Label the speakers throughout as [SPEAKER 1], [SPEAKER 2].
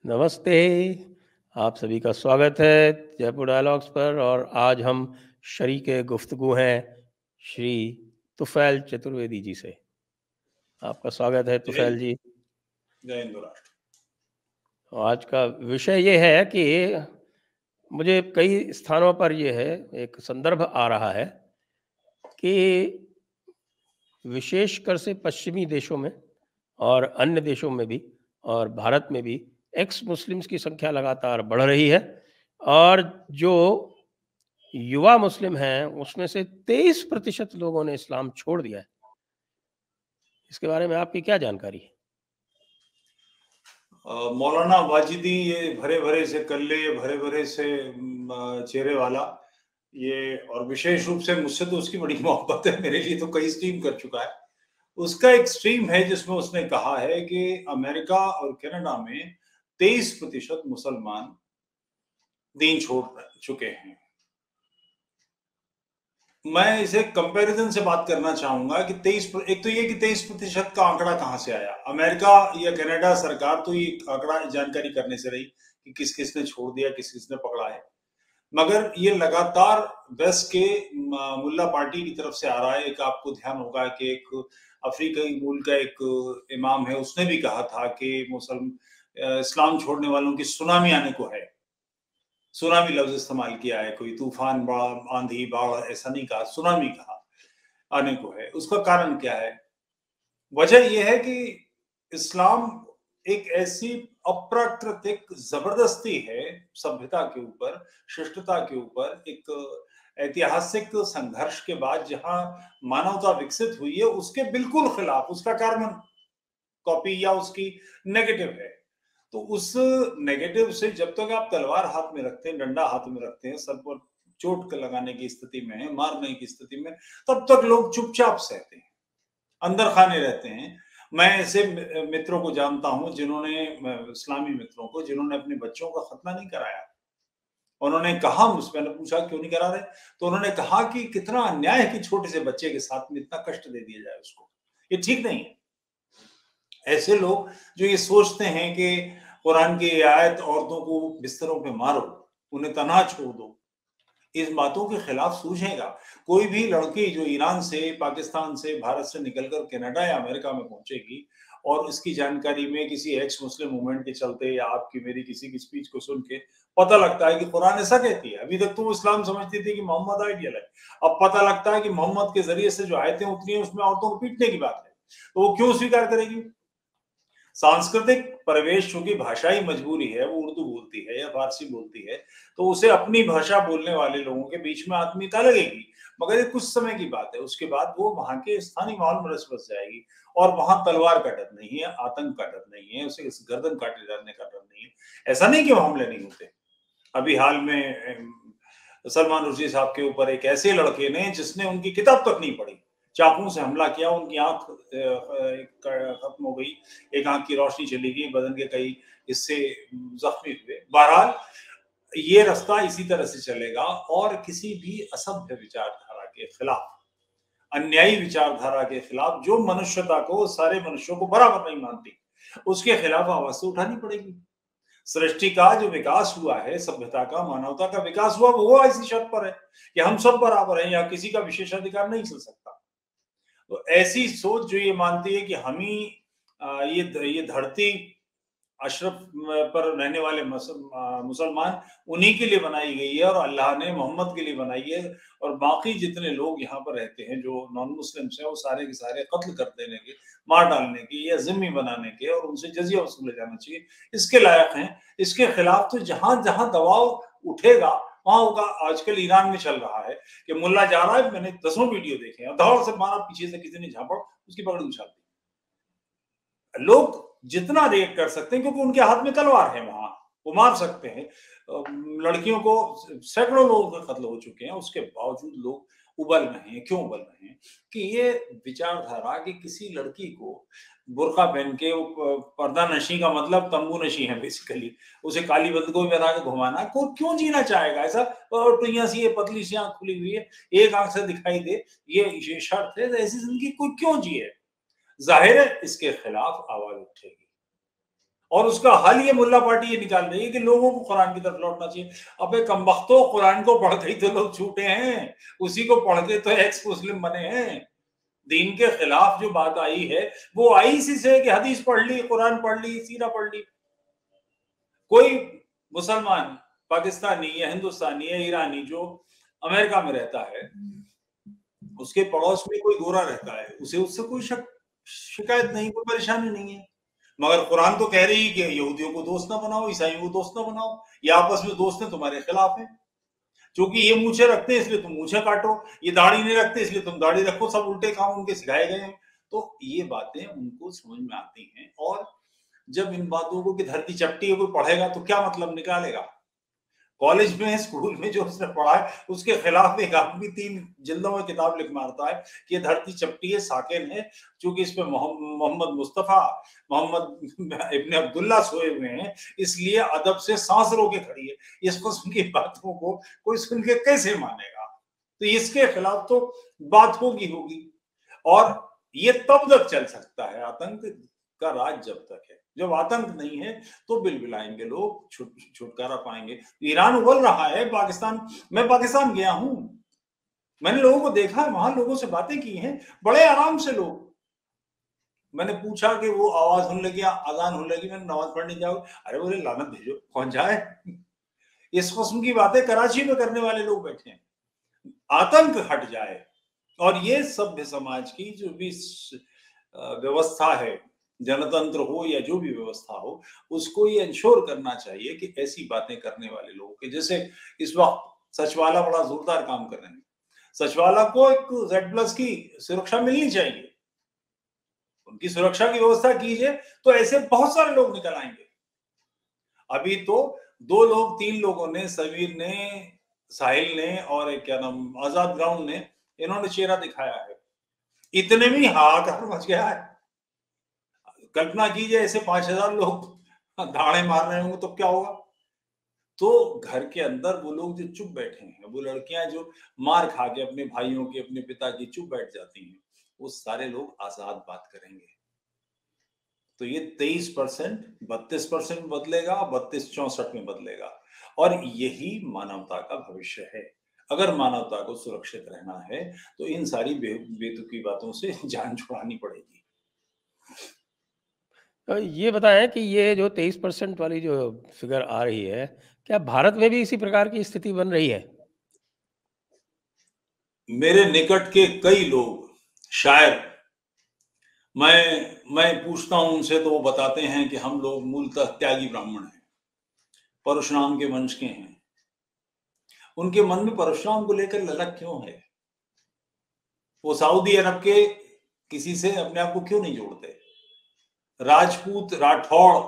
[SPEAKER 1] नमस्ते, आप सभी का स्वागत है जयपुर डायलॉग्स पर। और आज हम शरीके गुफ्तगू हैं श्री तुफैल चतुर्वेदी जी से। आपका स्वागत है
[SPEAKER 2] जय
[SPEAKER 1] तुफैल जी।
[SPEAKER 2] जय हिंद राष्ट्र।
[SPEAKER 1] आज का विषय ये है कि मुझे कई स्थानों पर ये है, एक संदर्भ आ रहा है कि विशेषकर से पश्चिमी देशों में और अन्य देशों में भी और भारत में भी एक्स मुस्लिम्स की संख्या लगातार बढ़ रही है। और जो युवा मुस्लिम हैं उसमें से 23% लोगों ने इस्लाम छोड़ दिया है। इसके बारे में आपकी क्या जानकारी है?
[SPEAKER 2] मौलाना वाजिदी, ये भरे भरे से कल्ले, भरे भरे से चेहरे वाला, ये और विशेष रूप से मुझसे तो उसकी बड़ी मोहब्बत है, मेरे लिए तो कई स्ट्रीम कर चुका है। उसका एक स्ट्रीम है जिसमें उसने कहा है कि अमेरिका और कनाडा में 23% मुसलमान दीन छोड़ चुके हैं। मैं इसे कंपैरिजन से बात करना चाहूंगा कि 23, एक तो ये कि 23% का आंकड़ा कहां से आया। अमेरिका या कनाडा सरकार तो ये आंकड़ा जानकारी करने से रही कि किस किस ने छोड़ दिया, किस किस ने पकड़ा है, मगर ये लगातार वेस्ट के मुल्ला पार्टी की तरफ से आ रहा है। एक आपको ध्यान होगा कि एक अफ्रीकी मूल का एक इमाम है, उसने भी कहा था कि इस्लाम छोड़ने वालों की सुनामी आने को है। सुनामी लफ्ज इस्तेमाल किया है, कोई तूफान, बड़ा आंधी, बाढ़ ऐसा नहीं कहा, सुनामी कहा, आने को है। उसका कारण क्या है? वजह यह है कि इस्लाम एक ऐसी अप्राकृतिक जबरदस्ती है सभ्यता के ऊपर, शिष्टता के ऊपर, एक ऐतिहासिक संघर्ष के बाद जहां मानवता विकसित हुई है उसके बिल्कुल खिलाफ, उसका कार्बन कॉपी या उसकी नेगेटिव है। तो उस नेगेटिव से जब तक आप तलवार हाथ में रखते हैं, डंडा हाथ में रखते हैं, सर पर चोट लगाने की स्थिति में है, मारने की स्थिति में, तब तक लोग चुपचाप सहते हैं, अंदर खाने रहते हैं। मैं ऐसे मित्रों को जानता हूं जिन्होंने, इस्लामी मित्रों को, जिन्होंने अपने बच्चों का खतना नहीं कराया। उन्होंने कहा, मुझसे मैंने पूछा क्यों नहीं करा रहे, तो उन्होंने कहा कि कितना अन्याय है कि छोटे से बच्चे के साथ में इतना कष्ट दे दिया जाए उसको, ये ठीक नहीं है। ऐसे लोग जो ये सोचते हैं कि कुरान की आयत, औरतों को बिस्तरों पे मारो, उन्हें तनहा छोड़ दो, इस बातों के खिलाफ सूझेगा। कोई भी लड़की जो ईरान से, पाकिस्तान से, भारत से निकलकर कनाडा या अमेरिका में पहुंचेगी और इसकी जानकारी में किसी एक्स मुस्लिम मूवमेंट के चलते या आपकी मेरी किसी की स्पीच को सुन के पता लगता है कि कुरान ऐसा कहती है। अभी तक तो वो इस्लाम समझती थी कि मोहम्मद आइडियल है, अब पता लगता है कि मोहम्मद के जरिए से जो आयतें उतरी हैं उसमें औरतों को पीटने की बात है, तो वो क्यों स्वीकार करेगी? सांस्कृतिक परिवेश, चूंकि भाषाई मजबूरी है, वो उर्दू बोलती है या फारसी बोलती है, तो उसे अपनी भाषा बोलने वाले लोगों के बीच में आत्मीयता लगेगी। मगर ये कुछ समय की बात है, उसके बाद वो वहां के स्थानीय माहौल में रस बस जाएगी और वहां तलवार का डर नहीं है, आतंक का डर नहीं है, उसे गर्दन काटे जाने का डर नहीं है। ऐसा नहीं कि मामले नहीं होते। अभी हाल में सलमान रुश्दी साहब के ऊपर एक ऐसे लड़के ने, जिसने उनकी किताब तक नहीं पढ़ी, चाकू से हमला किया, उनकी आंख खत्म हो गई, एक आंख की रोशनी चली गई, बदन के कई हिस्से जख्मी हुए। बहरहाल ये रास्ता इसी तरह से चलेगा और किसी भी असभ्य विचारधारा के खिलाफ, अन्यायी विचारधारा के खिलाफ, जो मनुष्यता को, सारे मनुष्यों को बराबर नहीं मानती, उसके खिलाफ आवाज तो उठानी पड़ेगी। सृष्टि का जो विकास हुआ है, सभ्यता का, मानवता का विकास हुआ, वो इसी शर्त पर है कि हम सब बराबर हैं या किसी का विशेषाधिकार नहीं चल सकता। तो ऐसी सोच जो ये मानती है कि हम ही ये धरती, अशरफ पर रहने वाले मुसलमान उन्हीं के लिए बनाई गई है और अल्लाह ने मोहम्मद के लिए बनाई है, और बाकी जितने लोग यहाँ पर रहते हैं जो नॉन मुस्लिम्स हैं, वो सारे के सारे कत्ल कर देने के, मार डालने के या जिम्मी बनाने के और उनसे जजिया वसूले जाना चाहिए, इसके लायक हैं। इसके खिलाफ तो जहां जहां दबाव उठेगा वहां होगा। आजकल ईरान में चल रहा है कि मुल्ला जा रहा है, मैंने दसों वीडियो देखे हैं, दौड़ से मारा, पीछे से किसी ने झापड़, उसकी पकड़ उछाल दी। लोग जितना रिएक्ट कर सकते हैं क्योंकि उनके हाथ में तलवार है, वहां वो मार सकते हैं। लड़कियों को, सैकड़ों लोगों के कत्ल हो चुके हैं, उसके बावजूद लोग उबल रहे हैं। क्यों उबल रहे हैं? कि ये विचारधारा कि किसी लड़की को बुर्का पहन के, पर्दा नशी का मतलब तंबू नशी है बेसिकली, उसे काली बंदूकों में बना के घुमाना, को क्यों जीना चाहेगा ऐसा? टुइयां सी है, पतली सी आंख खुली हुई है, एक आंख से दिखाई दे, ये शर्त है, तो ऐसी जिंदगी कोई क्यों जिए? जाहिर है इसके खिलाफ आवाज उठेगी और उसका हल ये मुल्ला पार्टी ये निकाल रही है कि लोगों को कुरान की तरफ लौटना चाहिए। अबे कमबख्तो, कुरान को पढ़ के ही तो लोग छूटे हैं, उसी को पढ़ के तो एक्स मुस्लिम बने हैं। दीन के खिलाफ जो बात आई है वो आई इसी से कि हदीस पढ़ ली, कुरान पढ़ ली, सीरा पढ़ ली। कोई मुसलमान पाकिस्तानी या हिंदुस्तानी या ईरानी जो अमेरिका में रहता है, उसके पड़ोस में कोई गोरा रहता है, उसे उससे कोई शिकायत नहीं, कोई परेशानी नहीं है। मगर कुरान तो कह रही है कि यहूदियों को दोस्त ना बनाओ, ईसाइयों को दोस्त ना बनाओ, ये आपस में दोस्त हैं, तुम्हारे खिलाफ है। क्योंकि ये मूछे रखते हैं इसलिए तुम मूछे काटो, ये दाढ़ी नहीं रखते इसलिए तुम दाढ़ी रखो, सब उल्टे काम उनके सिखाए गए हैं। तो ये बातें उनको समझ में आती हैं। और जब इन बातों को कि धरती चपटी है कोई पढ़ेगा तो क्या मतलब निकालेगा? कॉलेज में, स्कूल में जो उसने पढ़ा है उसके खिलाफ एक आदमी 3 जिल्दों में किताब लिख मारता है कि ये धरती चपटी है, साकिन है, क्योंकि इस पे मोहम्मद मुस्तफा, मोहम्मद इब्न अब्दुल्ला सोए हुए हैं, इसलिए अदब से सांस रोके खड़ी है। इस किस्म की बातों को कोई सुन के कैसे मानेगा? तो इसके खिलाफ तो बात होगी। और ये तब तक चल सकता है आतंक का राज जब तक है। जब आतंक नहीं है तो बिलबिलाएंगे लोग, छुटकारा पाएंगे। ईरान उबल रहा है, पाकिस्तान, मैं पाकिस्तान गया हूं, मैंने लोगों को देखा है, वहां लोगों से बातें की हैं, बड़े आराम से लोग। मैंने पूछा कि वो आवाज होने लगी, अजान होने लगी, मैंने नमाज पढ़ने जाओ, अरे बोले लानत भेजो, कौन जाए। इस किस्म की बातें कराची में करने वाले लोग बैठे हैं। आतंक हट जाए और ये सभ्य समाज की जो भी व्यवस्था है, जनतंत्र हो या जो भी व्यवस्था हो, उसको ये इंश्योर करना चाहिए कि ऐसी बातें करने वाले लोगों के, जैसे इस वक्त सचवाला बड़ा जोरदार काम कर रहे हैं, सचवाला को एक Z+ की सुरक्षा मिलनी चाहिए, उनकी सुरक्षा की व्यवस्था कीजिए, तो ऐसे बहुत सारे लोग निकल आएंगे। अभी तो 2 लोग 3 लोगों ने, समीर ने, साहिल ने और क्या नाम आजाद ग्राउंड ने, इन्होंने चेहरा दिखाया है, इतने में हाहाकार मच गया है। कल्पना कीजिए ऐसे 5000 लोग धाड़े मार रहे होंगे तो क्या होगा। तो घर के अंदर वो लोग जो चुप बैठे हैं, वो लड़कियां जो मार खा के अपने भाइयों की, अपने पिता की चुप बैठ जाती हैं, वो सारे लोग आजाद बात करेंगे। तो ये 23% 32% में बदलेगा, 32-64 में बदलेगा। और यही मानवता का भविष्य है। अगर मानवता को सुरक्षित रहना है तो इन सारी बेतुकी बातों से जान छुड़ानी पड़ेगी।
[SPEAKER 1] ये बताएं कि ये जो 23% वाली जो फिगर आ रही है, क्या भारत में भी इसी प्रकार की स्थिति बन रही है?
[SPEAKER 2] मेरे निकट के कई लोग, शायद मैं पूछता हूं उनसे तो वो बताते हैं कि हम लोग मूलतः त्यागी ब्राह्मण हैं, परशुराम के वंश के हैं। उनके मन में परशुराम को लेकर ललक क्यों है? वो सऊदी अरब के किसी से अपने आप को क्यों नहीं जोड़ते? राजपूत, राठौड़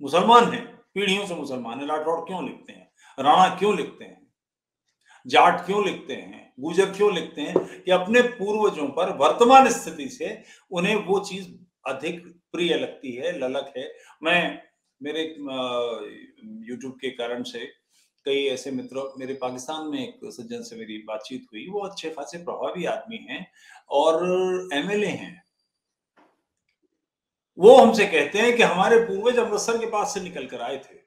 [SPEAKER 2] मुसलमान हैं, पीढ़ियों से मुसलमान है, राठौड़ क्यों लिखते हैं, राणा क्यों लिखते हैं, जाट क्यों लिखते हैं, गुजर क्यों लिखते हैं? कि अपने पूर्वजों पर वर्तमान स्थिति से उन्हें वो चीज अधिक प्रिय लगती है, ललक है। मैं मेरे यूट्यूब के कारण से कई ऐसे मित्र, मेरे पाकिस्तान में एक सज्जन से मेरी बातचीत हुई, वो अच्छे खासे प्रभावी आदमी हैं और MLA हैं। वो हमसे कहते हैं कि हमारे पूर्वज अमृतसर के पास से निकल कर आए थे,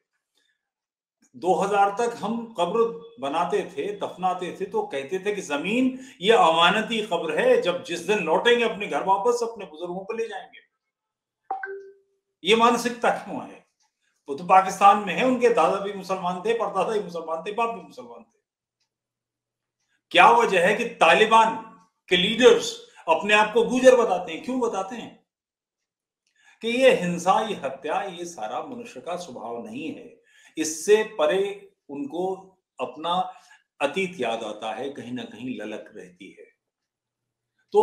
[SPEAKER 2] 2000 तक हम कब्र बनाते थे, दफनाते थे, तो कहते थे कि जमीन ये अमानती कब्र है, जब जिस दिन लौटेंगे अपने घर वापस अपने बुजुर्गों को ले जाएंगे। ये मानसिकता क्यों है? वो तो पाकिस्तान में है, उनके दादा भी मुसलमान थे, परदादा भी मुसलमान थे, बाप भी मुसलमान थे। क्या वजह है कि तालिबान के लीडर्स अपने आप को गुजर बताते हैं? क्यों बताते हैं? कि ये हिंसा, ये हत्या, ये सारा मनुष्य का स्वभाव नहीं है। इससे परे उनको अपना अतीत याद आता है, कहीं ना कहीं ललक रहती है। तो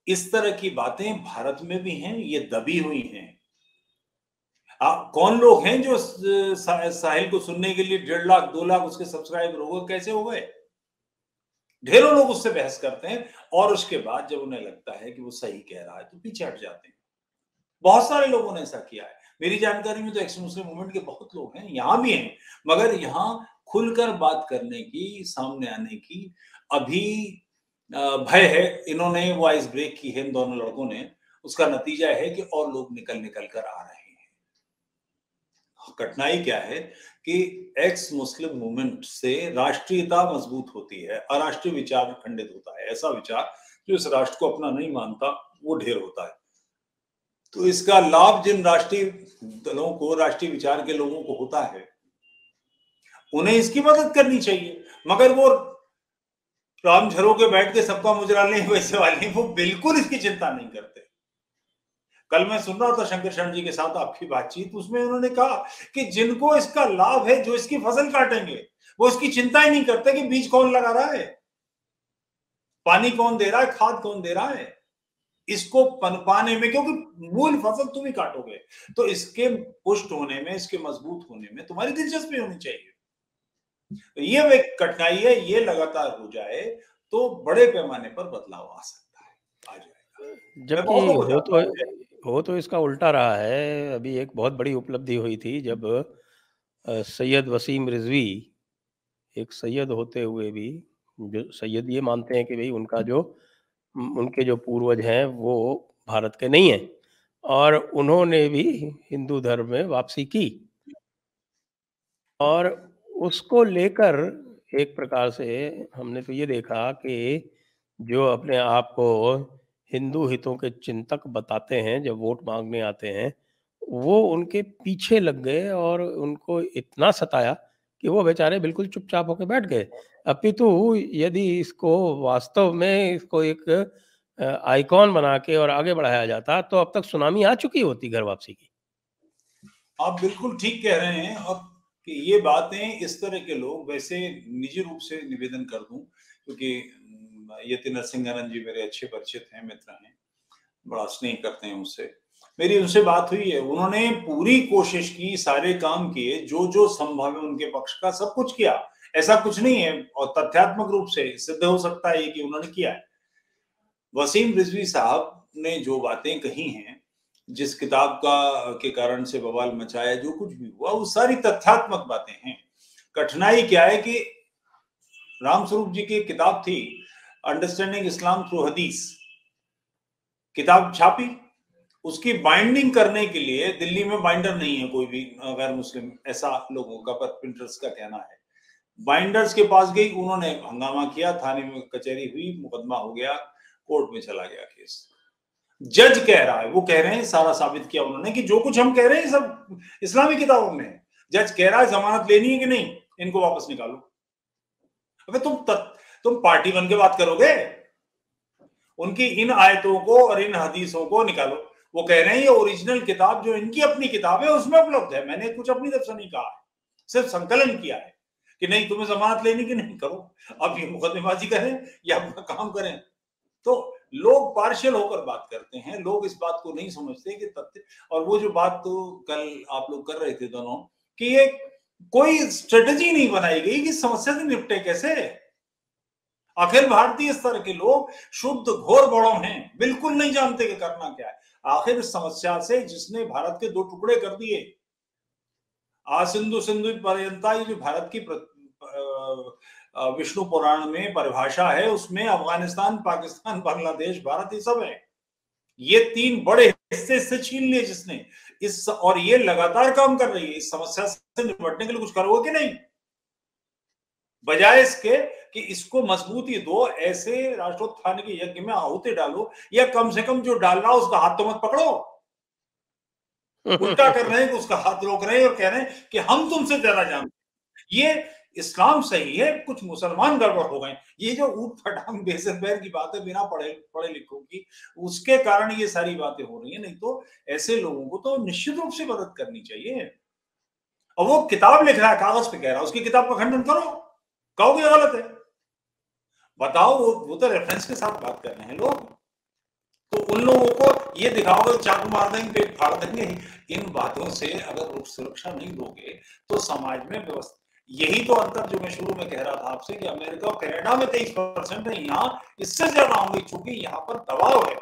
[SPEAKER 2] इस तरह की बातें भारत में भी हैं, ये दबी हुई हैं। कौन लोग हैं जो साहिल को सुनने के लिए 1.5 लाख 2 लाख उसके सब्सक्राइबर हो गए? कैसे हो गए? ढेरों लोग उससे बहस करते हैं और उसके बाद जब उन्हें लगता है कि वो सही कह रहा है तो पीछे हट जाते हैं। बहुत सारे लोगों ने ऐसा किया है। मेरी जानकारी में तो एक्स मुस्लिम मूवमेंट के बहुत लोग हैं, यहां भी हैं, मगर यहां खुलकर बात करने की, सामने आने की अभी भय है। इन्होंने वो आइस ब्रेक की है इन दोनों लड़कों ने, उसका नतीजा है कि और लोग निकल कर आ रहे हैं। कठिनाई क्या है कि एक्स मुस्लिम मूवमेंट से राष्ट्रीयता मजबूत होती है, अराष्ट्रीय विचार खंडित होता है। ऐसा विचार जो इस राष्ट्र को अपना नहीं मानता वो ढेर होता है। तो इसका लाभ जिन राष्ट्रीय दलों को, राष्ट्रीय विचार के लोगों को होता है, उन्हें इसकी मदद करनी चाहिए। मगर वो राम झरोके बैठ के सबका मुजरा लें वैसे वाले, वो बिल्कुल इसकी चिंता नहीं करते। कल मैं सुन रहा था शंकर शरण जी के साथ आपकी बातचीत, उसमें उन्होंने कहा कि जिनको इसका लाभ है, जो इसकी फसल काटेंगे, वो इसकी चिंता ही नहीं करते कि बीज कौन लगा रहा है, पानी कौन दे रहा है, खाद कौन दे रहा है, इसको पनपाने में, क्योंकि मूल फसल तुम ही काटोगे। तो इसके पुष्ट होने में, इसके मजबूत होने में तुम्हारी दिलचस्पी होनी चाहिए। तो ये एक कठिनाई है, ये लगातार हो जाए तो बड़े पैमाने पर बदलाव आ सकता है, आ जाएगा।
[SPEAKER 1] जबकि हो तो इसका उल्टा रहा है। अभी एक बहुत बड़ी उपलब्धि हुई थी जब सैयद वसीम रिजवी, एक सैयद होते हुए भी, जो सैयद ये मानते हैं कि भाई उनके जो पूर्वज हैं वो भारत के नहीं हैं, और उन्होंने भी हिंदू धर्म में वापसी की, और उसको लेकर एक प्रकार से हमने तो ये देखा कि जो अपने आप को हिंदू हितों के चिंतक बताते हैं, जब वोट मांगने आते हैं, वो उनके पीछे लग गए और उनको इतना सताया कि वो बेचारे बिल्कुल चुपचाप होकर बैठ गए। अपितु यदि इसको वास्तव में इसको एक आइकॉन बना के और आगे बढ़ाया जाता तो अब तक सुनामी आ चुकी होती घर वापसी की।
[SPEAKER 2] आप बिल्कुल ठीक कह रहे हैं। अब कि ये बातें, इस तरह के लोग, वैसे निजी रूप से निवेदन कर दूं, क्योंकि यति नरसिंहानंद जी मेरे अच्छे परिचित हैं, मित्र हैं, बड़ा स्नेह करते हैं मुझसे। मेरी उनसे बात हुई है, उन्होंने पूरी कोशिश की, सारे काम किए, जो जो संभव है उनके पक्ष का सब कुछ किया। ऐसा कुछ नहीं है, और तथ्यात्मक रूप से सिद्ध हो सकता है कि उन्होंने किया है। वसीम रिजवी साहब ने जो बातें कही हैं, जिस किताब के कारण से बवाल मचाया, जो कुछ भी हुआ, वो सारी तथ्यात्मक बातें हैं। कठिनाई क्या है कि रामस्वरूप जी की किताब थी अंडरस्टैंडिंग इस्लाम थ्रू हदीस, किताब छापी, उसकी बाइंडिंग करने के लिए दिल्ली में बाइंडर नहीं है कोई भी गैर मुस्लिम, ऐसा लोगों का, पर प्रिंटर्स का कहना है। बाइंडर्स के पास गई, उन्होंने हंगामा किया, थाने में कचहरी हुई, मुकदमा हो गया, कोर्ट में चला गया केस। जज कह रहा है, वो कह रहे हैं, सारा साबित किया उन्होंने कि जो कुछ हम कह रहे हैं सब इस्लामी किताबों में है। जज कह रहा है जमानत लेनी है कि नहीं, इनको वापस निकालो। अबे तुम पार्टी बन के बात करोगे? उनकी इन आयतों को और इन हदीसों को निकालो। वो कह रहे हैं ये ओरिजिनल किताब जो इनकी अपनी किताब है उसमें उपलब्ध है, मैंने कुछ अपनी तरफ से नहीं कहा है, सिर्फ संकलन किया है कि नहीं तुम्हें जमानत लेनी कि नहीं, करो, अब ये मुकदमेबाजी करें या अपना काम करें। तो लोग पार्शियल होकर बात करते हैं, लोग इस बात को नहीं समझते कि तथ्य, और वो जो बात तो कल आप लोग कर रहे थे दोनों, कि ये कोई स्ट्रेटेजी नहीं बनाई गई कि समस्या से निपटे कैसे। अखिल भारतीय स्तर के लोग शुद्ध घोर बड़ों हैं, बिल्कुल नहीं जानते कि करना क्या है। आखिर इस समस्या से, जिसने भारत के दो टुकड़े कर दिए, सिंधु सिंधु पर्यंता, ये जो भारत की विष्णु पुराण में परिभाषा है, उसमें अफगानिस्तान, पाकिस्तान, बांग्लादेश, भारत, ये सब है। ये तीन बड़े हिस्से से छीन लिए जिसने, इस, और ये लगातार काम कर रही है। इस समस्या से निपटने के लिए कुछ करोगे कि नहीं, बजाय इसके कि इसको मजबूती दो, ऐसे राष्ट्रोत्थान के यज्ञ में आहुति डालो, या कम से कम जो डाल रहा उसका हाथ तो मत पकड़ो। उल्टा कर रहे हैं कि उसका हाथ रोक रहे हैं और कह रहे हैं कि हम तुमसे ज्यादा जानते। ये इस्लाम सही है, कुछ मुसलमान गड़बड़ हो गए। ये जो ऊट फटांग बेसिर पैर की बातें बिना पढ़े लिखों की, उसके कारण ये सारी बातें हो रही है। नहीं तो ऐसे लोगों को तो निश्चित रूप से मदद करनी चाहिए। और वो किताब लिख रहा है, कागज पे कह रहा है, उसकी किताब का खंडन करो, कहोगे गलत है, बताओ। वो तो रेफरेंस के साथ बात कर रहे हैं लोग। तो उन लोगों को ये दिखाओगे, चाकू मार देंगे, पेट फाड़ देंगे। इन बातों से अगर सुरक्षा नहीं दोगे तो समाज में व्यवस्था, यही तो अंतर जो मैं शुरू में कह रहा था आपसे कि अमेरिका और कनाडा में 23% है, यहाँ इससे ज्यादा होंगे, क्योंकि यहाँ पर दबाव है।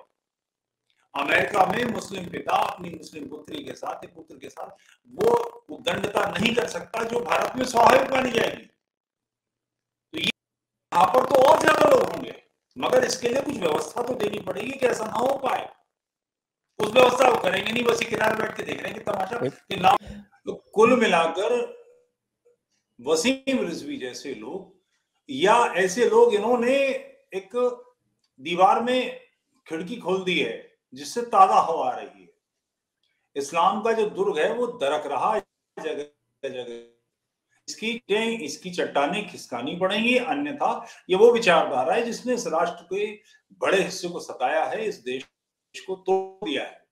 [SPEAKER 2] अमेरिका में मुस्लिम पिता अपनी मुस्लिम पुत्री के साथ, एक पुत्र के साथ, वो उद्दंडता नहीं कर सकता जो भारत में स्वाभाविक मानी जाएगी। तो यहाँ पर तो और ज्यादा लोग होंगे, मगर इसके लिए कुछ व्यवस्था तो देनी पड़ेगी कि ऐसा ना हो पाए। उस व्यवस्था वो करेंगे नहीं, बस किनारे बैठ के देख रहे हैं कि तमाशा कि नाम तो कुल मिलाकर वसीम रिजवी जैसे लोग या ऐसे लोग, इन्होंने एक दीवार में खिड़की खोल दी है जिससे ताजा हवा आ रही है। इस्लाम का जो दुर्ग है वो दरक रहा है जगह जगह। इसकी चट्टानें खिसकानी पड़ेंगी, अन्यथा ये वो विचारधारा है जिसने इस राष्ट्र के बड़े हिस्से को सताया है, इस देश को तोड़ दिया है।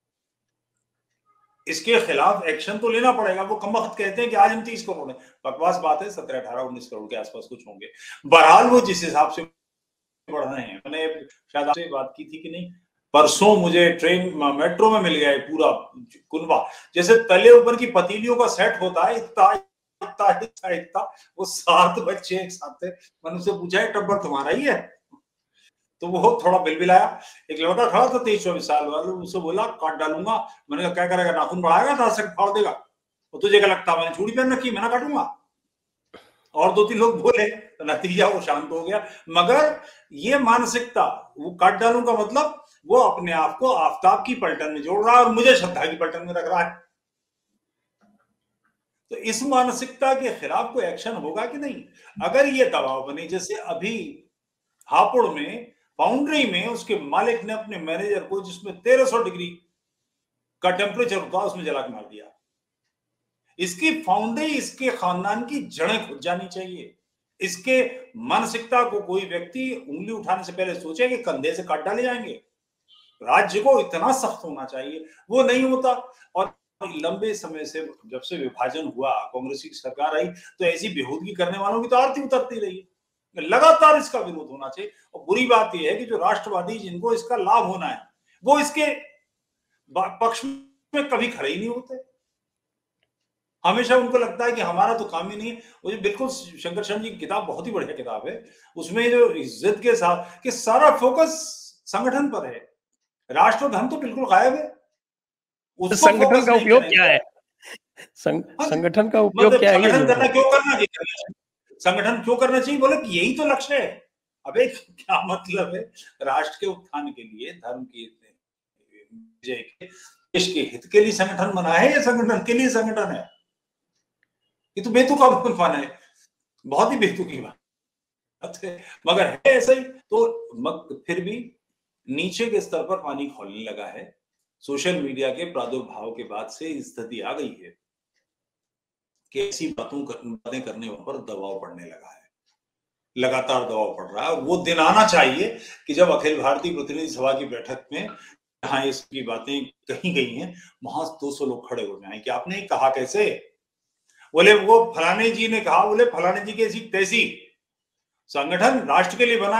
[SPEAKER 2] इसके खिलाफ एक्शन तो लेना पड़ेगा। वो कमबख्त कहते हैं कि आज हम 30 करोड़ है, बकवास बात है, 17, 18, 19 करोड़ के आसपास कुछ होंगे। बहरहाल वो जिस हिसाब से बढ़ रहे हैं, मैंने शायद आपसे बात की थी कि नहीं, परसों मुझे ट्रेन मेट्रो में मिल गया है पूरा कुनबा, जैसे तले ऊपर की पतीलियों का सेट होता है, इतना इतना इतना इतना, वो 7 बच्चे एक साथ थे। मैंने उससे पूछा है टब्बर तुम्हारा ही है? तो वो थोड़ा बिलबिलाया। एक लड़का खड़ा था 23-24 साल वाला, उससे बोला काट डालूंगा। मैंने कहा क्या करेगा, नाखून बढ़ाएगा, दांत से फाड़ देगा? और तुझे क्या लगता, मैंने चूड़ी पहन रखी, मैं ना काटूंगा? और 2-3 लोग बोले, तो नतीजा वो शांत हो गया। मगर ये मानसिकता, वो काट डालूंगा मतलब वो अपने आप को आफताब की पलटन में जोड़ रहा है और मुझे श्रद्धा की पलटन में रख रहा है। तो इस मानसिकता के खिलाफ कोई एक्शन होगा कि नहीं? अगर ये दबाव बने, जैसे अभी हापुड़ में फाउंड्री में उसके मालिक ने अपने मैनेजर को, जिसमें 1300 डिग्री का टेम्परेचर होता, उसमें जला के मार दिया। इसकी फाउंड्री, इसके खानदान की जड़ें खुद जानी चाहिए। इसके मानसिकता को कोई व्यक्ति उंगली उठाने से पहले सोचे कि कंधे से काट डाले जाएंगे। राज्य को इतना सख्त होना चाहिए, वो नहीं होता। और लंबे समय से जब से विभाजन हुआ, कांग्रेस की सरकार आई, तो ऐसी बेहूदगी करने वालों की तो आरती उतरती रही है। लगातार इसका विरोध होना चाहिए। और बुरी बात यह है कि जो राष्ट्रवादी, जिनको इसका लाभ होना है, वो इसके पक्ष में कभी खड़े ही नहीं होते। हमेशा उनको लगता है कि हमारा तो काम ही नहीं है। वो बिल्कुल शंकर शर्मा जी की किताब बहुत ही बढ़िया किताब है, उसमें जो इज्जत के साथ कि सारा फोकस संगठन पर है, राष्ट्र धर्म तो बिल्कुल गायब है, उसको
[SPEAKER 1] संगठन का उपयोग क्या है?
[SPEAKER 2] हाँ,
[SPEAKER 1] संगठन का उपयोग
[SPEAKER 2] मतलब
[SPEAKER 1] क्या है ये
[SPEAKER 2] संगठन
[SPEAKER 1] नहीं
[SPEAKER 2] करना क्यों करना चाहिए? संगठन क्यों करना चाहिए? बोले कि यही तो लक्ष्य है। अबे क्या मतलब है? राष्ट्र के उत्थान के लिए, धर्म के विजय के, देश के हित के लिए संगठन बना है, या संगठन के लिए संगठन है? ये तो बेतुका है, बहुत ही बेतुकी बात है। मगर है ऐसा ही। तो फिर भी नीचे के स्तर पर पानी खौलने लगा है। सोशल मीडिया के प्रादुर्भाव के बाद से स्थिति आ गई है कि ऐसी बातें करने पर दबाव पड़ने लगा है, लगातार दबाव पड़ रहा है। वो दिन आना चाहिए कि जब अखिल भारतीय प्रतिनिधि सभा की बैठक में जहां इसकी बातें कही गई हैं, वहां 200 लोग खड़े हो जाएं कि आपने कहा कैसे? बोले वो फलाने जी ने कहा। बोले फलाने जी की ऐसी तैसी, संगठन राष्ट्र के लिए बना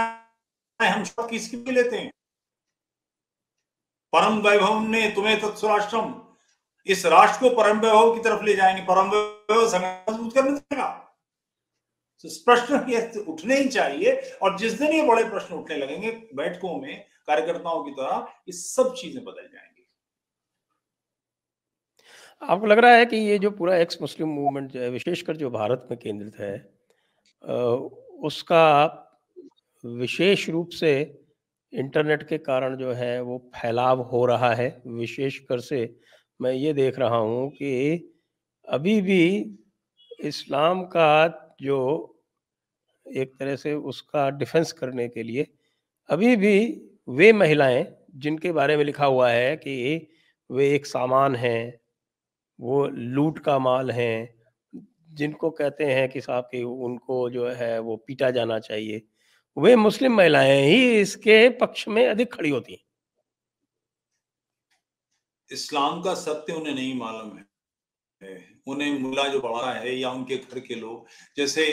[SPEAKER 2] है, हम सब किसकी भी लेते हैं। परम वैभव ने तुम्हें तत्स्वराष्ट्रम, इस राष्ट्र को परम वैभव की तरफ ले जाएंगे, परम वैभव संगठन मजबूत करने देगा। तो प्रश्न ये उठने ही चाहिए। और जिस दिन ये बड़े प्रश्न उठने लगेंगे बैठकों में कार्यकर्ताओं की तरह, ये सब चीजें बदल जाएंगी।
[SPEAKER 1] आपको लग रहा है कि ये जो पूरा एक्स मुस्लिम मूवमेंट जो है, विशेषकर जो भारत में केंद्रित है, उसका विशेष रूप से इंटरनेट के कारण जो है वो फैलाव हो रहा है? विशेषकर से मैं ये देख रहा हूँ कि अभी भी इस्लाम का जो एक तरह से उसका डिफेंस करने के लिए अभी भी वे महिलाएं जिनके बारे में लिखा हुआ है कि वे एक सामान हैं, वो लूट का माल हैं, जिनको कहते हैं कि साहब कि उनको जो है वो पीटा जाना चाहिए, वे मुस्लिम महिलाएं ही इसके पक्ष में अधिक खड़ी होती हैं।
[SPEAKER 2] इस्लाम का सत्य उन्हें नहीं मालूम है। उन्हें मुल्ला जो पढ़ा है या उनके घर के लोग, जैसे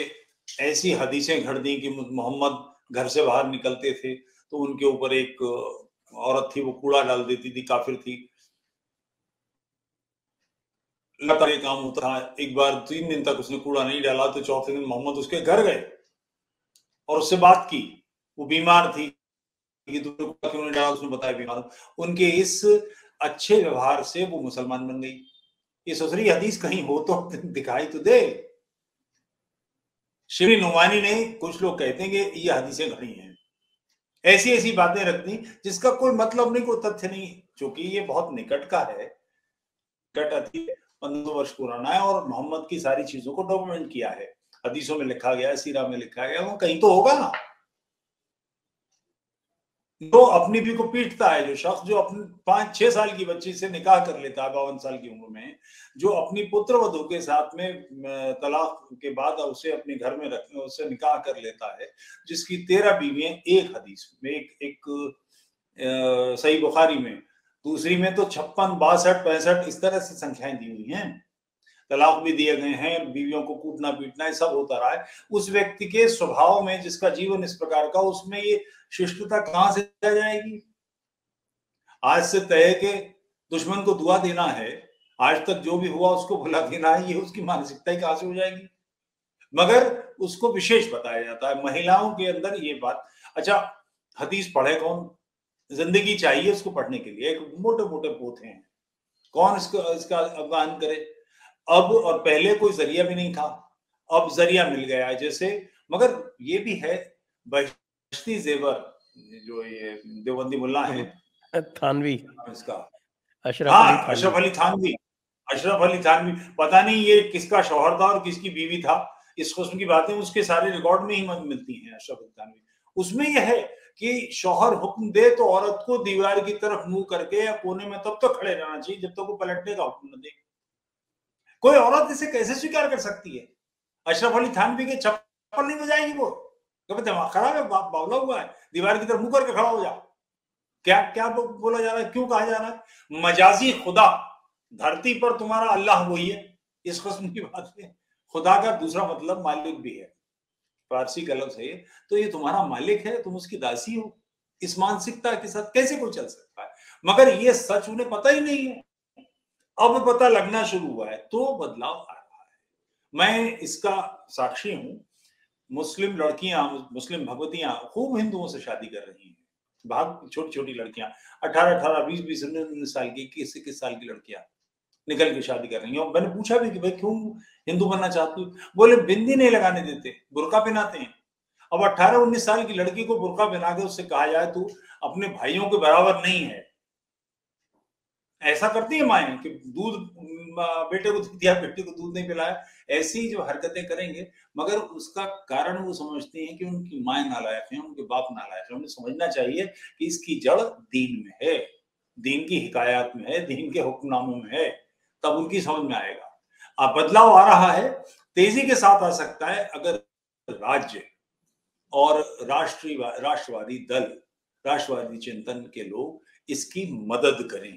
[SPEAKER 2] ऐसी हदीसें घड़ दी कि मोहम्मद घर से बाहर निकलते थे तो उनके ऊपर एक औरत थी, वो कूड़ा डाल देती थी, काफिर थी। लगातार ये काम होता था। एक बार 3 दिन तक उसने कूड़ा नहीं डाला, तो चौथे दिन मोहम्मद उसके घर गए और उससे बात की। वो बीमार थी, तुमने कूड़ा क्यों नहीं डाला? उसने बताया बीमार। उनके इस अच्छे व्यवहार से वो मुसलमान बन गई। ये ससुरी हदीस कहीं हो तो दिखाई तो दे। शिबली नुमानी ने, कुछ लोग कहते हैं कि ये हदीसें घड़ी हैं, ऐसी ऐसी बातें रख दी जिसका कोई मतलब नहीं, कोई तथ्य नहीं, क्योंकि ये बहुत निकट का है, निकट अति 1500 वर्ष पुराना है और मोहम्मद की सारी चीजों को डॉक्यूमेंट किया है, हदीसों में लिखा गया है, सीरा में लिखा गया, वो कहीं तो होगा ना। तो अपनी भी को पीटता है जो शख्स, जो अपनी 5-6 साल की बच्ची से निकाह कर लेता है 52 साल की उम्र में, जो अपनी पुत्र वधू के साथ में तलाक के बाद उसे अपने घर में रखने उससे निकाह कर लेता है, जिसकी 13 बीवियां एक हदीस में, एक सही बुखारी में, दूसरी में तो 56, 62, 65 इस तरह से संख्याएं दी हुई हैं। तलाक भी दिए गए हैं, बीवियों को कूटना पीटना ये सब होता रहा है। उस व्यक्ति के स्वभाव में, जिसका जीवन इस प्रकार का, उसमें ये शिष्टता कहां से आ जाएगी? आज से तय के दुश्मन को दुआ देना है, आज तक जो भी हुआ उसको भुला देना है, ये उसकी मानसिकता ही कहां से हो जाएगी? मगर उसको विशेष बताया जाता है महिलाओं के अंदर ये बात। अच्छा, हदीस पढ़े कौन? जिंदगी चाहिए उसको पढ़ने के लिए, एक मोटे मोटे पोथे हैं, कौन इसका अवगाहन करे? अब और पहले कोई जरिया भी नहीं था, अब जरिया मिल गया है जैसे। मगर ये भी है, बहिश्ती जेवर, जो ये देवबंदी मुल्ला है
[SPEAKER 1] थानवी,
[SPEAKER 2] इसका,
[SPEAKER 1] अशरफ अली
[SPEAKER 2] हाँ
[SPEAKER 1] थानवी।
[SPEAKER 2] अशरफ अली थानवी, अशरफ अली थानवी, पता नहीं ये किसका शौहर था और किसकी बीवी था, इस किस्म की बातें उसके सारे रिकॉर्ड में ही मिलती हैं अशरफ अली थानवी। उसमें यह है कि शौहर हुक्म दे तो औरत को दीवार की तरफ मुंह करके या कोने में तब तक खड़े रहना चाहिए जब तक वो पलटने का हुक्म न दे। कोई औरत इसे कैसे स्वीकार कर सकती है? अशरफ अली थानवी के चप्पल नहीं बजाएगी वो, कभी दिमाग खराब है, बावला हुआ है, दीवार की तरफ मुंह करके खड़ा हो जा। क्या क्या बोला जा रहा है, क्यों कहा जा रहा है? मजाजी खुदा, धरती पर तुम्हारा अल्लाह वही है, इस किस्म की बात है। खुदा का दूसरा मतलब मालिक भी है, फारसी का लफ्ज है ये, तो ये तुम्हारा मालिक है, तुम उसकी दासी हो। इस मानसिकता के साथ कैसे कोई चल सकता है? मगर ये सच उन्हें पता ही नहीं है, अब पता लगना शुरू हुआ है, तो बदलाव आ रहा है। मैं इसका साक्षी हूं। मुस्लिम लड़कियां, मुस्लिम भगवतियां खूब हिंदुओं से शादी कर रही हैं, भाग छोटी छोटी लड़कियां, 18-18, 20-20, 19 साल की, 21 साल की लड़कियां निकल के शादी कर रही हैं। और मैंने पूछा भी कि भाई क्यों हिंदू बनना चाहती हो? बोले बिंदी नहीं लगाने देते, बुर्का पहनाते हैं। अब 18-19 साल की लड़की को बुर्का पहना के उससे कहा जाए तू अपने भाइयों के बराबर नहीं है, ऐसा करती है माएं कि दूध बेटे को दिया, बेटे को दूध नहीं पिलाया, ऐसी जो हरकतें करेंगे। मगर उसका कारण वो समझती हैं कि उनकी माएं नालायक हैं, उनके बाप नालायक हैं। उन्हें समझना चाहिए कि इसकी जड़ दीन में है, दीन की हिकायत में है, दीन के हुक्मनामों में है, तब उनकी समझ में आएगा। अब बदलाव आ रहा है, तेजी के साथ आ सकता है अगर राज्य और राष्ट्रवादी दल, राष्ट्रवादी चिंतन के लोग इसकी मदद करें।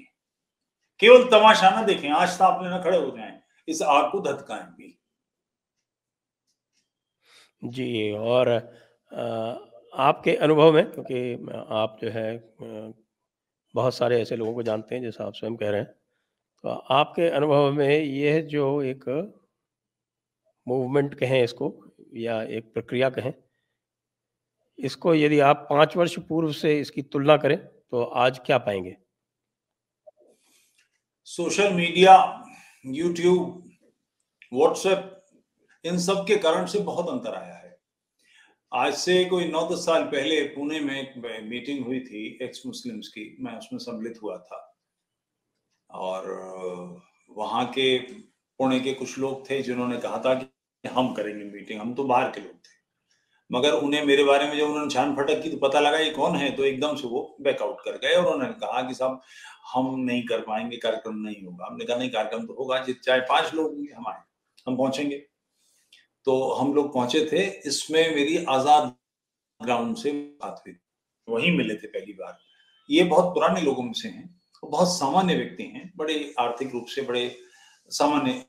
[SPEAKER 2] केवल तमाशा ना देखें, आज सामने ना खड़े हो जाएं, इस आग को धधकाएं भी।
[SPEAKER 1] जी, और आपके अनुभव में, क्योंकि आप जो है बहुत सारे ऐसे लोगों को जानते हैं जैसा आप स्वयं कह रहे हैं, तो आपके अनुभव में यह जो एक मूवमेंट कहें इसको या एक प्रक्रिया कहें, इसको यदि आप 5 वर्ष पूर्व से इसकी तुलना करें तो आज क्या पाएंगे?
[SPEAKER 2] सोशल मीडिया, यूट्यूब, व्हाट्सएप, इन सब के कारण से बहुत अंतर आया है। आज से कोई 9-10 साल पहले पुणे में एक मीटिंग हुई थी एक्स मुस्लिम्स की, मैं उसमें सम्मिलित हुआ था। और वहां के पुणे के कुछ लोग थे जिन्होंने कहा था कि हम करेंगे मीटिंग, हम तो बाहर के लोग थे। मगर उन्हें मेरे बारे में जब उन्होंने छान फटक की तो पता लगा ये कौन है, तो एकदम से वो बैकआउट कर गए और उन्होंने कहा कि साहब हम नहीं कर पाएंगे, कार्यक्रम नहीं होगा। हमने कहा नहीं, कार्यक्रम तो होगा, चाहे 5 लोग होंगे हमारे, हम पहुंचेंगे। तो हम लोग पहुंचे थे। इसमें मेरी आजाद ग्राउंड से बात हुई, वहीं मिले थे पहली बार। ये बहुत पुराने लोगों में से हैं, बहुत सामान्य व्यक्ति हैं, बड़े आर्थिक रूप से बड़े सामान्य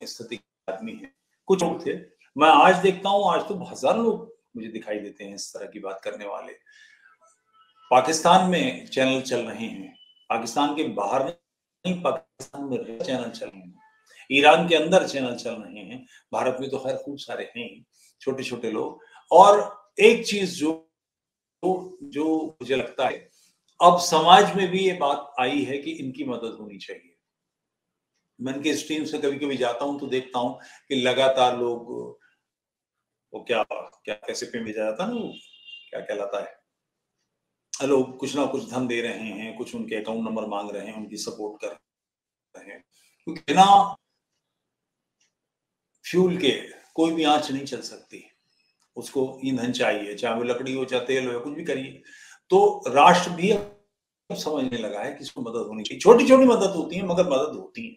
[SPEAKER 2] स्थिति के आदमी हैं। कुछ लोग थे, मैं आज देखता हूँ आज तो हजारों लोग मुझे दिखाई देते हैं इस तरह की बात करने वाले। पाकिस्तान में चैनल चल रहे हैं, पाकिस्तान के बाहर नहीं, पाकिस्तान में चैनल चल रहे हैं, ईरान के अंदर चैनल चल रहे हैं, भारत में तो खैर खूब सारे हैं छोटे छोटे लोग। और एक चीज जो मुझे लगता है अब समाज में भी ये बात आई है कि इनकी मदद होनी चाहिए। मैं इनके स्ट्रीम से कभी कभी जाता हूं तो देखता हूं कि लगातार लोग, वो क्या क्या कैसे पे भेजा जाता है ना, वो क्या कहलाता है, लोग कुछ ना कुछ धन दे रहे हैं, कुछ उनके अकाउंट नंबर मांग रहे हैं, उनकी सपोर्ट कर रहे हैं। क्योंकि बिना फ्यूल के कोई भी आंच नहीं चल सकती, उसको ईंधन चाहिए, चाहे वो लकड़ी हो चाहे तेल हो या कुछ भी करिए। तो राष्ट्र भी अब समझने लगा है कि इसको मदद होनी चाहिए। छोटी छोटी मदद होती है मगर मदद होती है,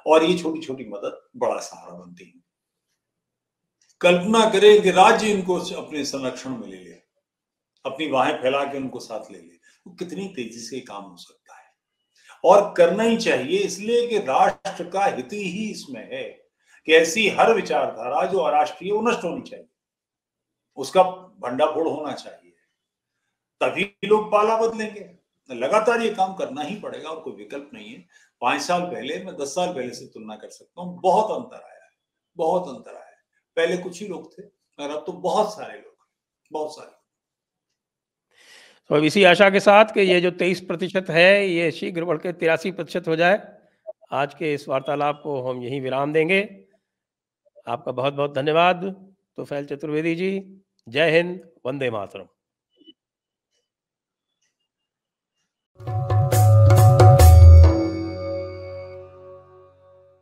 [SPEAKER 2] और ये छोटी छोटी मदद बड़ा सहारा बनती है। कल्पना करें कि राज्य इनको अपने संरक्षण में ले ले, अपनी बाहें फैला के उनको साथ ले ले, तो कितनी तेजी से काम हो सकता है। और करना ही चाहिए, इसलिए कि राष्ट्र का हित ही इसमें है कि ऐसी हर विचारधारा जो अराष्ट्रीय वो नष्ट होनी चाहिए, उसका भंडाफोड़ होना चाहिए, तभी लोग पाला बदलेंगे। लगातार ये काम करना ही पड़ेगा और कोई विकल्प नहीं है। 5 साल पहले, मैं 10 साल पहले से तुलना कर सकता हूँ, बहुत अंतर आया है, बहुत अंतर आया है। पहले कुछ ही लोग थे और अब तो बहुत सारे लोग, बहुत सारे।
[SPEAKER 1] तो अब इसी आशा के साथ कि ये जो 23% है ये शीघ्र बढ़ के 83% हो जाए, आज के इस वार्तालाप को हम यहीं विराम देंगे। आपका बहुत बहुत धन्यवाद तोफैल चतुर्वेदी जी। जय हिंद, वंदे मातरम।